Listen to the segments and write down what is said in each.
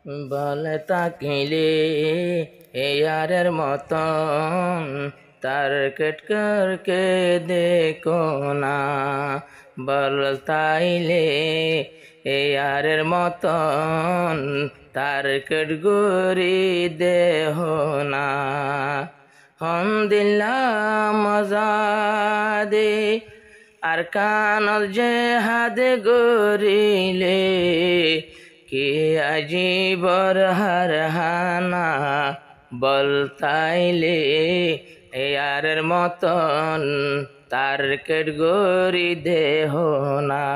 বলে তাকিলে এয়ারের মতন তার কেটকে দেখো না, বল তাইলে এয়ারের মতন তার কেটগুরি দেহ না। হন দিল্লা মজা দে আর কানত যে হাদে গরিলে কি আজীবর হারহানা, বল তাইলে এয়ারের মতন তার কেটগরি দেহ না।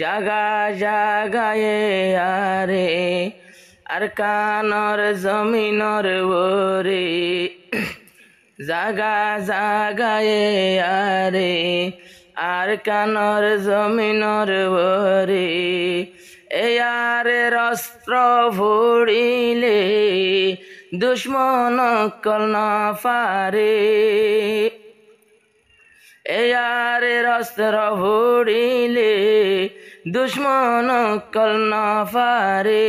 জাগা জাগায়ে আরে আর কানর জমিনর ওরে, জাগা জাগায়ে আরে আর কানর জমিনর ওরে, এয়ারের অস্ত্র ভুড়িলে দুশ্মন কল না পারে, এয়ারের অস্ত্র ভুড়িলে দুশ্মন কল না পারে।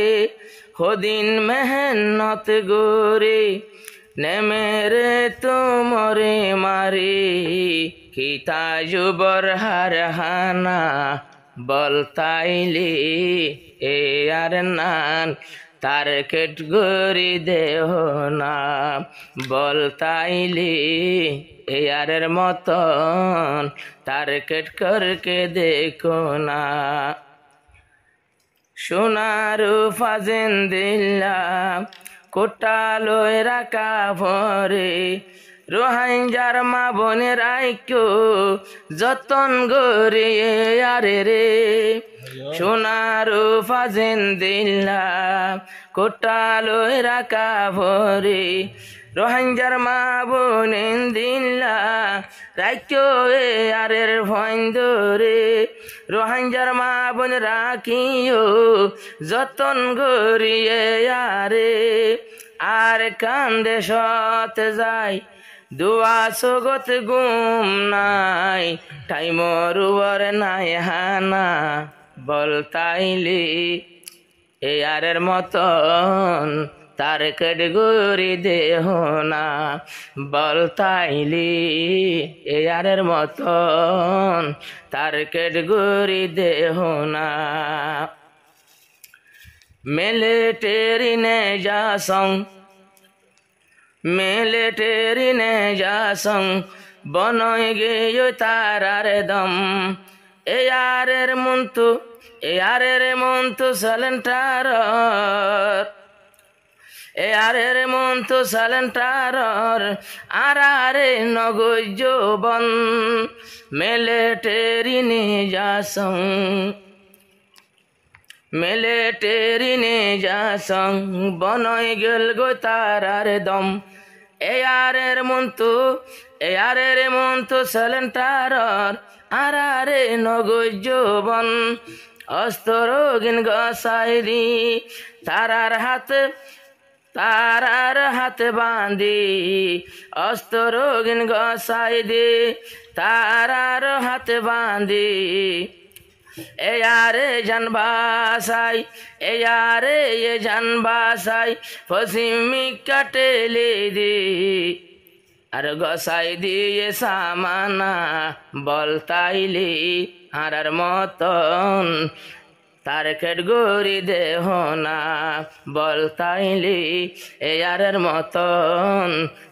হদিন মেহনত গোরে নেমেরে তুমরে মারে, কি তাজুবর হারহানা, বল তাইলে এ আর নান তার কেটগরি দেহ না, বল তাইলে এ আরের মতন তার কেট করকে দেখো না। সোনারু ফাজেন দিল্লা কোটালয় রাখা ভরে, রোহাইঞ্জার মা বোনের আইক্য যতন গরে আরে রে। সোনারু ফাজেন দিল্লা কোটালয় রাখা ভরে, রোহাইঞ্জার মা বোনেন দিল্লা রাইক্য এ আরের ভয়ন্দরে, রোহাইঞ্জার মা বোন রাখিও যতন গরিয়ে আরে। আর কান্দে সত যায় দুয়া সগত গুম নাই, টাইমর নাই হানা, বল তাইলে এ আরের মতন তার কেটগরি দেহ না, বল তাইলে এ আরের মতন তার কেটগরি দেহ না। মিলিটারি নে যাসং মিলিটারি নে যাসং বনয় গেয় তারার দম, এয়ারের মন্তু সালেন্টার, এয়ারের মন্তু সালেন্টার আরে নগজবন, মিলিটারি নে যাসং মিলিটারি নে যাসং বনয় গেল গো তারার দম, এয়ারের মন্তু সালেন্টার আরে নগজবন। অস্ত্র গিন গসাইরি তারার হাত বাঁধি, অস্ত্র গিন গসাই দে তারার হাত বাঁধি, এয়ারে জানবাসাই পশ্চিমি কাটেলে দে আর গসাই দিয়ে সামানা, বল তাইলে আর মতন তার কেটগরি দেহ না, বল তাইলে এয়ারের মতন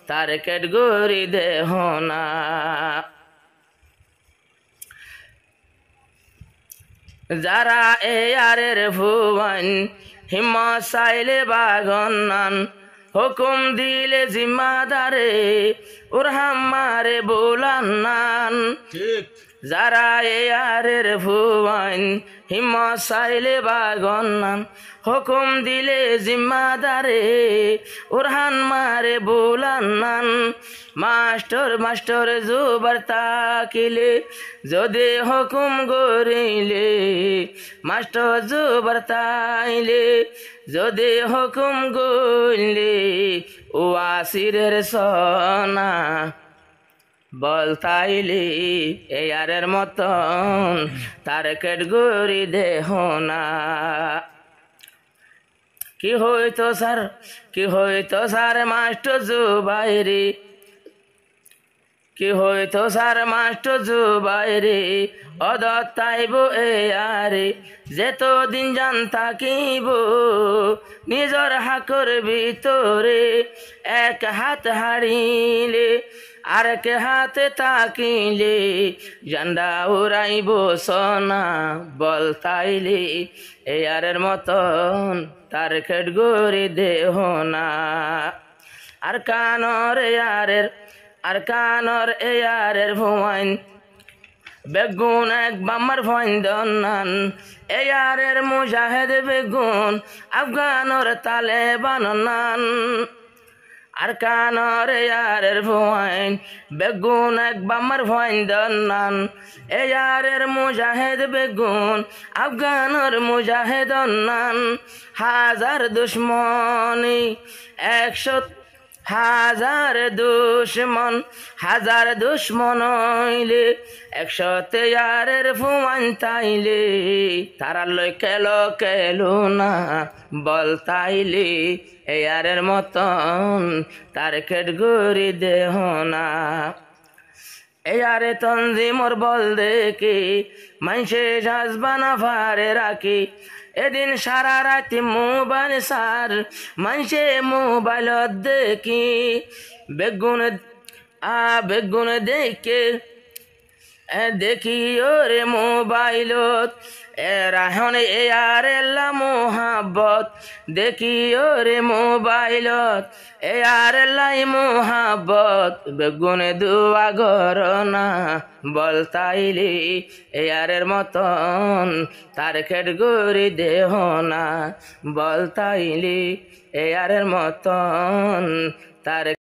তার কেটগরি দেহ না। যারা এয়ারের ভুবন হিম্মত চাইলে বাগনান, হুকুম দিলে জিম্মাদারে ওর হাম্মারে বোলান্নান। যারা এয়ারের ভুবন হিম্মত চাইলে বাগনান, হুকুম দিলে জিম্মাদারে ওর হাম্মারে বোলান্নান। মাস্টার জুবার তাকিলে যদি হুকুম গরিলে, মাস্টার জুবার তাইলে যদি হুকুম গইলে, ও আসিরের সনা, বল তাইলে এয়ারের মতন তার কেটগরি দেহ না। কি হইতো স্যার মাস্টার জুবাইরে, কি হইতো স্যার মাস্টার জুবাইরে, অদত্তাইব এ আরে, যেতদিন জান থাকিব নিজর হাকর ভিতরে, এক হাত হারিলে আরেক হাতে তাকিলে, জান্ডা উড়াইব সোনা বল তাইলে, এ আরের মতন তার খেট গড়ি দেহ না। আর কানর এ আরের ভুয়াইন, বেগুন এক বাম্মার ভয়েন দন্নান, এ আরের মুজাহেদ বেগুন আফগানর তালেবান নান। আর কানর এ আরের ভুয়াইন, বেগুন এক বাম্মার ভয়েন দন্নান, এ আরের মুজাহেদ বেগুন আফগানর মুজাহেদ নান। হাজার দুশ্মনী 100, হাজার দুশ্মন হইলে 100 ইয়ারের ফুমান তাইলে, তারা লই কেলো না বল তাইলে, এ ইয়ারের মতন তার খেট গড়ি দেহ না। এ আরে তঞ্জিমর বল দেখি মাইসে সাজবানা ফারে রাখি, এদিন সারা রাতি মোবাইল সার মাইসে মোবাইল দেখি, বেগুন দেখি ওরে মোবাইলত, রাহন এ আরেল্লা মোহাব্বত, দেখি ওরে মোবাইলত এ আরেল্লাই মোহাব্বত, বেগুনে দুয়া গর না বল তাইলে, এ আরের মতন তার খেট গড়ি দেহ না বল তাইলে, এ আরের মতন তার